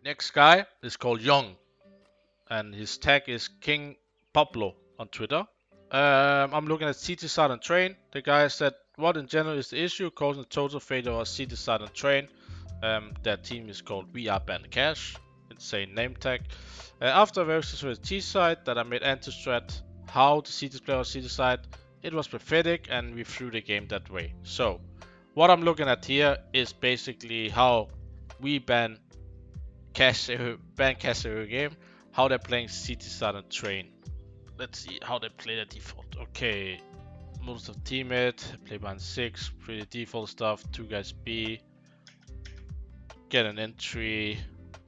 Next guy is called Young, and his tag is King Pablo on Twitter. I'm looking at CT side and train. The guy said, what in general is the issue causing the total failure of CT side and train? Their team is called We Are Band Cash. Insane name tag. After a very successful T side that I made anti-strat how to see this player on CT side, it was pathetic and we threw the game that way. So, what I'm looking at here is basically how we ban cash game, how they're playing CT side and train. Let's see how they play the default. Okay, most of teammate, play behind 6, pretty default stuff, 2 guys B, get an entry,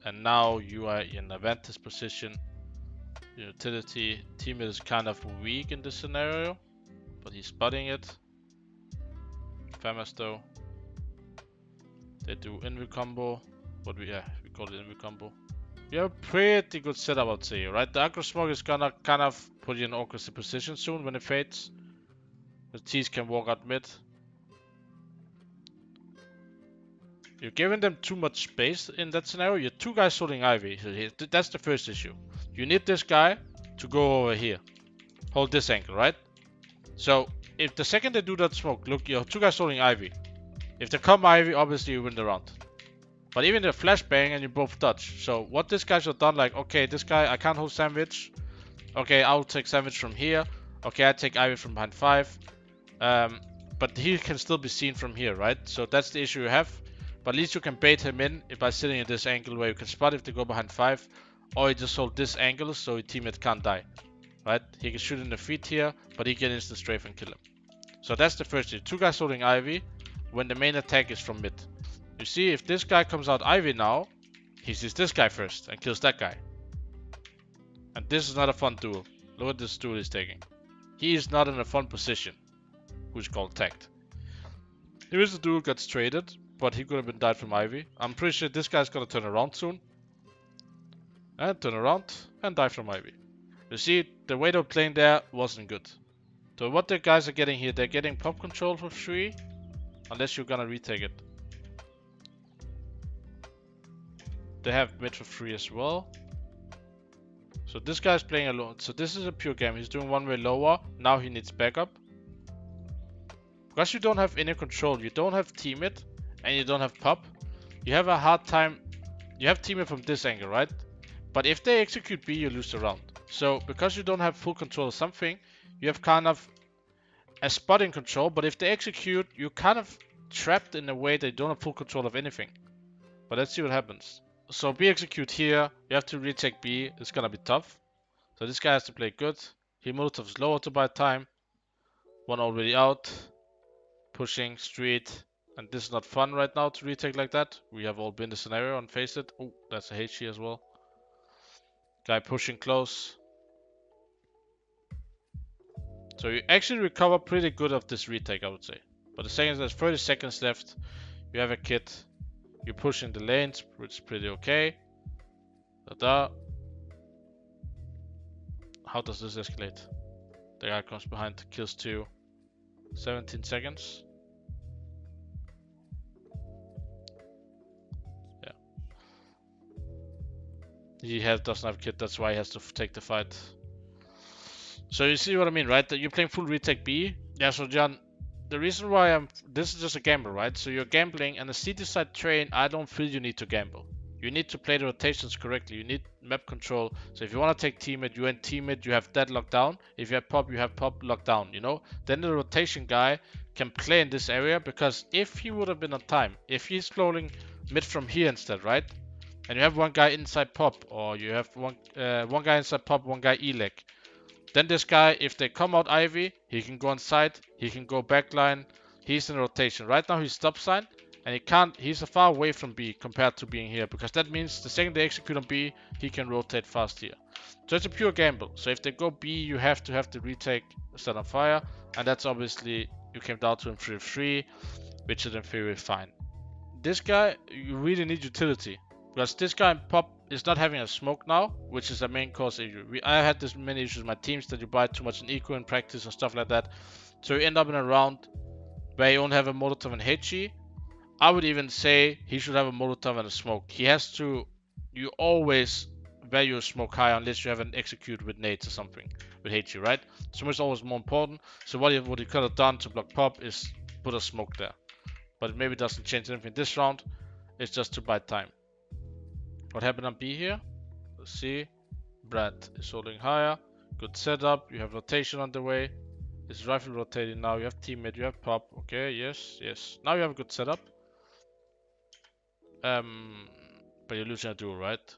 and now you are in a vantage position. Utility, teammate is kind of weak in this scenario, but he's spotting it. Famous though. They do invi combo. We call it invi combo. You have a pretty good setup, I'd say, right? The aggro smoke is gonna kind of put you in an awkward position soon when it fades. The T's can walk out mid. You're giving them too much space in that scenario. You're 2 guys holding Ivy. So that's the first issue. You need this guy to go over here. Hold this angle, right? So if the second they do that smoke, look, you have 2 guys holding Ivy. If they come Ivy, obviously you win the round. But even the flashbang and you both dodge. So what this guys have done, like, okay, this guy, I can't hold sandwich. Okay, I'll take sandwich from here. Okay, I take Ivy from behind 5. But he can still be seen from here, right? So that's the issue you have. But at least you can bait him in by sitting at this angle where you can spot if they go behind 5. Or you just hold this angle so your teammate can't die. Right? He can shoot in the feet here, but he can instant strafe and kill him. So that's the first issue. 2 guys holding Ivy when the main attack is from mid. You see, if this guy comes out Ivy now, he sees this guy first and kills that guy. And this is not a fun duel. Look at this duel he's taking. He is not in a fun position, who's called tagged. Here is the duel gets traded, but he could have been died from Ivy. I'm pretty sure this guy's gonna turn around soon. And turn around and die from Ivy. You see, the way they're playing there wasn't good. So what the guys are getting here, they're getting pop control for 3, unless you're gonna retake it. They have mid for 3 as well. So this guy's playing alone. So this is a pure game. He's doing 1 way lower. Now he needs backup. Because you don't have any control, you don't have teammate, and you don't have pop. You have a hard time. You have teammate from this angle, right? But if they execute B, you lose the round. So because you don't have full control of something, you have kind of a spotting control. But if they execute, you're kind of trapped in a way they don't have full control of anything. But let's see what happens. So B execute here, you have to retake B, it's gonna be tough. So this guy has to play good. He Molotovs lower to buy time. 1 already out. Pushing, street. And this is not fun right now to retake like that. We have all been in the scenario and faced it. Oh, that's a HG as well. Guy pushing close. So you actually recover pretty good of this retake, I would say. But the second there's 30 seconds left. You have a kit. You're pushing the lanes, which is pretty okay. How does this escalate? The guy comes behind, kills 2. 17 seconds. Yeah. He doesn't have kit, that's why he has to take the fight. So you see what I mean, right? That you're playing full retake B. Yeah, so John, the reason why this is just a gamble, right? So you're gambling, and the CT side train, I don't feel you need to gamble. You need to play the rotations correctly. You need map control. So if you want to take teammate, you end teammate, you have that locked down. If you have pop, you have pop locked down, you know? Then the rotation guy can play in this area, because if he would have been on time, if he's scrolling mid from here instead, right? And you have 1 guy inside pop, or you have one guy inside pop, 1 guy E-leg. Then this guy, if they come out Ivy, he can go inside, he can go backline, he's in rotation. Right now he's stop sign, and he's far away from B compared to being here, because that means the second they execute on B, he can rotate fast here. So it's a pure gamble. So if they go B, you have to retake set on fire, and that's obviously, you came down to him 3-3, which is in theory fine. This guy, you really need utility. Because this guy in pop is not having a smoke now, which is a main cause issue. I had this many issues with my teams, that you buy too much in eco in practice and stuff like that. So you end up in a round where you only have a Molotov and HG. I would even say he should have a Molotov and a smoke. He has to, you always value smoke higher unless you have an execute with nades or something with HE, right? Smoke is always more important. So what you could have done to block pop is put a smoke there. But it maybe doesn't change anything this round. It's just to buy time. What happened on B here? Let's see. Brad is holding higher. Good setup. You have rotation on the way. It's rifle rotating now. You have teammate. You have pop. Okay, yes, yes. Now you have a good setup. But you're losing a duel, right?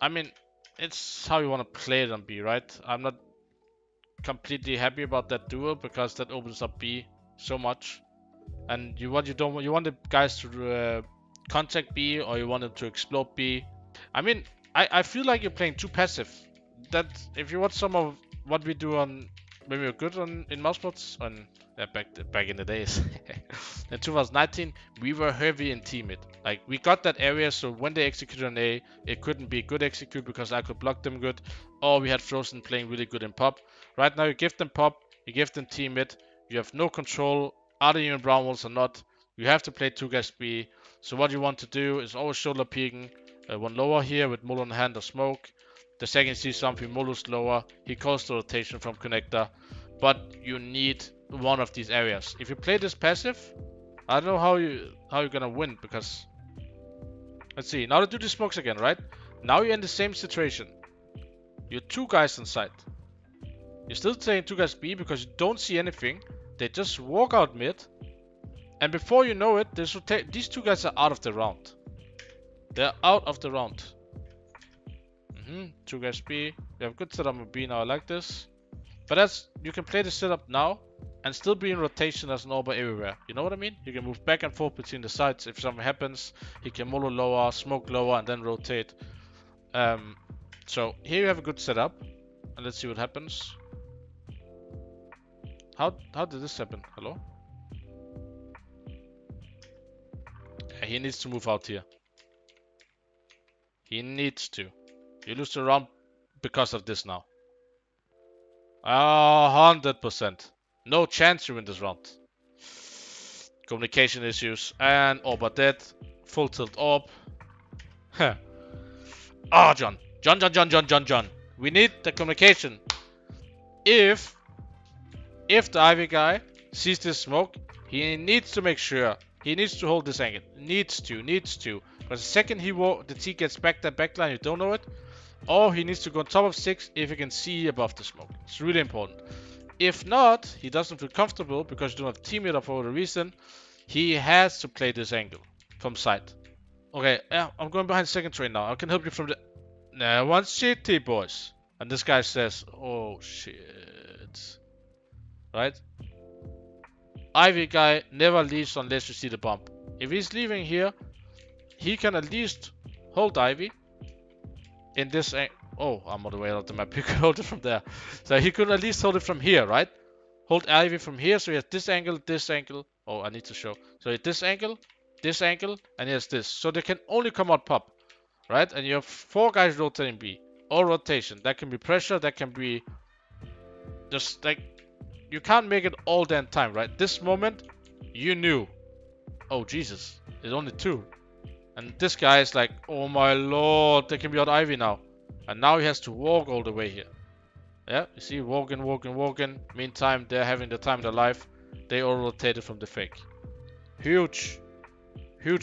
I mean, it's how you want to play it on B, right? I'm not completely happy about that duel because that opens up B so much. And you want the guys to contact B, or you want them to explode B. I mean, I feel like you're playing too passive. That if you watch some of what we do on when we were good in mousepots on back in the days in 2019, we were heavy in team it. Like we got that area, so when they executed an A, it couldn't be good execute because I could block them good, or we had Frozen playing really good in pop. Right now, you give them pop, you give them team it. You have no control. Are they even brown walls or not? You have to play 2 guys B. So what you want to do is always shoulder peeking. One lower here with Molo in hand or smoke. The second you see something, Molo's lower. He calls the rotation from connector. But you need one of these areas. If you play this passive, I don't know how you're gonna win, because let's see. Now they do the smokes again, right? Now you're in the same situation. You're 2 guys inside. You're still saying 2 guys B because you don't see anything. They just walk out mid. And before you know it, these 2 guys are out of the round. They're out of the round. 2 guys B. You have good setup on B now. I like this. But you can play the setup now and still be in rotation as an orber everywhere. You know what I mean? You can move back and forth between the sides. If something happens, he can molo lower, smoke lower, and then rotate. So here you have a good setup. And let's see what happens. How did this happen? Hello? Yeah, he needs to move out here. He needs to. You lose the round because of this now. 100%. No chance you win this round. Communication issues and orb dead. Full tilt orb. Oh, John. John. We need the communication. If the Ivy guy sees this smoke, he needs to make sure. He needs to hold this angle. Needs to. Because the second the T gets back that backline, you don't know it. Or he needs to go on top of 6 if he can see above the smoke. It's really important. If not, he doesn't feel comfortable because you don't have teammate or for whatever reason. He has to play this angle from side. Okay, I'm going behind second train now. I can help you from the... Nah, one shitty, boys. And this guy says, oh shit. Right? Ivy guy never leaves unless you see the bump. If he's leaving here, he can at least hold Ivy. In this oh, I'm on the way out of the map. He could hold it from there. So he could at least hold it from here, right? Hold Ivy from here, so he has this angle. Oh, I need to show. So he has this angle, and he has this. So they can only come out pop, right? And you have 4 guys rotating B. All rotation. That can be pressure, that can be just like, you can't make it all damn time, right? This moment, you knew. Oh, Jesus. There's only 2. And this guy is like, oh my lord, they can be out Ivy now. And now he has to walk all the way here. Yeah, you see, walking. Meantime, they're having the time of their life. They all rotated from the fake. Huge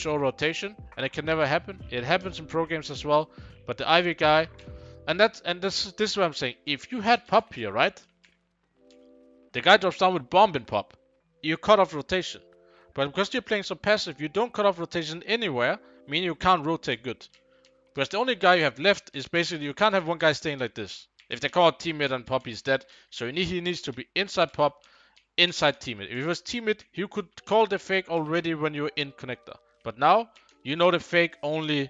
all rotation, and it can never happen. It happens in pro games as well. But the Ivy guy, and this is what I'm saying. If you had pop here, right? The guy drops down with bomb in pop. You cut off rotation. But because you're playing so passive, you don't cut off rotation anywhere, meaning you can't rotate good. Because the only guy you have left is basically, you can't have one guy staying like this. If they call teammate and pop, he's dead. So he needs to be inside pop, inside teammate. If it was teammate, you could call the fake already when you're in connector. But now, you know the fake only,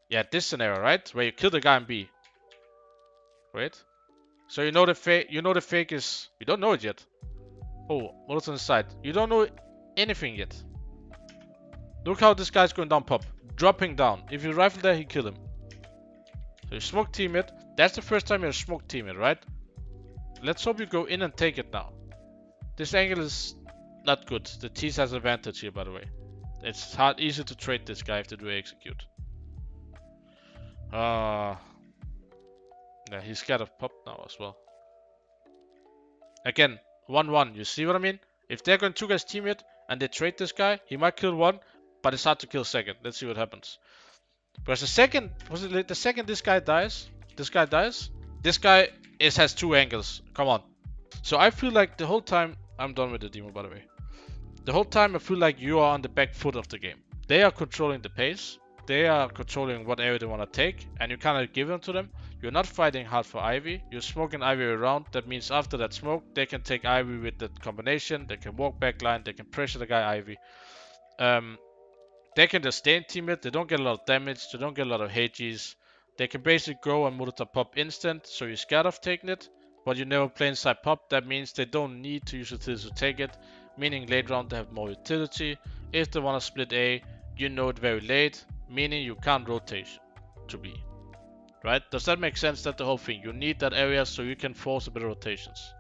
yeah, this scenario, right? Where you kill the guy in B. Wait. So you know the fake is, you don't know it yet. Oh, what's on the side? You don't know anything yet. Look how this guy's going down pop. Dropping down. If you rifle there, he kill him. So you smoke teammate. That's the first time you smoke teammate, right? Let's hope you go in and take it now. This angle is not good. The T's has advantage here, by the way. It's easy to trade this guy if they do execute. Yeah, he's scared of pop now as well. Again, 1-1. You see what I mean? If they're going to guys teammate and they trade this guy, he might kill one, but it's hard to kill second. Let's see what happens. Because the second this guy dies, this guy has 2 angles. Come on. So I feel like the whole time, I'm done with the demo by the way. The whole time I feel like you are on the back foot of the game. They are controlling the pace. They are controlling what area they want to take, and you kind of give them to them. You're not fighting hard for Ivy. You're smoking Ivy around. That means after that smoke, they can take Ivy with that combination. They can walk backline. They can pressure the guy Ivy. They can just stay in teammate. They don't get a lot of damage. They don't get a lot of HGs. They can basically go and Molotov pop instant, so you're scared of taking it. But you never play inside pop. That means they don't need to use utility to take it. Meaning late round they have more utility. If they want to split A, you know it very late. Meaning you can't rotation to B. Right? Does that make sense? That's the whole thing. You need that area so you can force a bit of rotations.